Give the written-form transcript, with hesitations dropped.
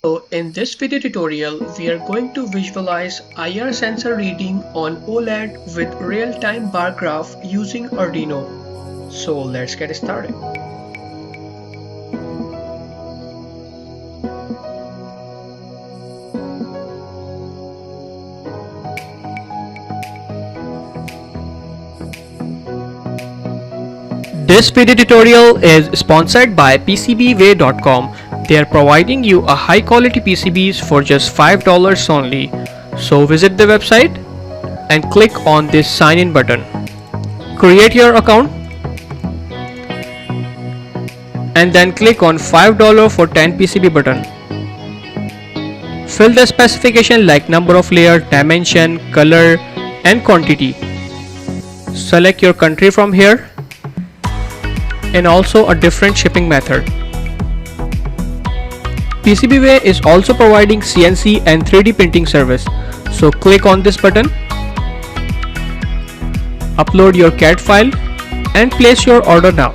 So in this video tutorial, we are going to visualize IR sensor reading on OLED with real-time bar graph using Arduino. So let's get started. This video tutorial is sponsored by PCBWay.com. They are providing you a high quality PCBs for just $5 only. So visit the website and click on this sign in button. Create your account and then click on $5 for 10 PCB button. Fill the specification like number of layer, dimension, color and quantity. Select your country from here and also a different shipping method. PCBWay is also providing CNC and 3D printing service. So click on this button, upload your CAD file and place your order now.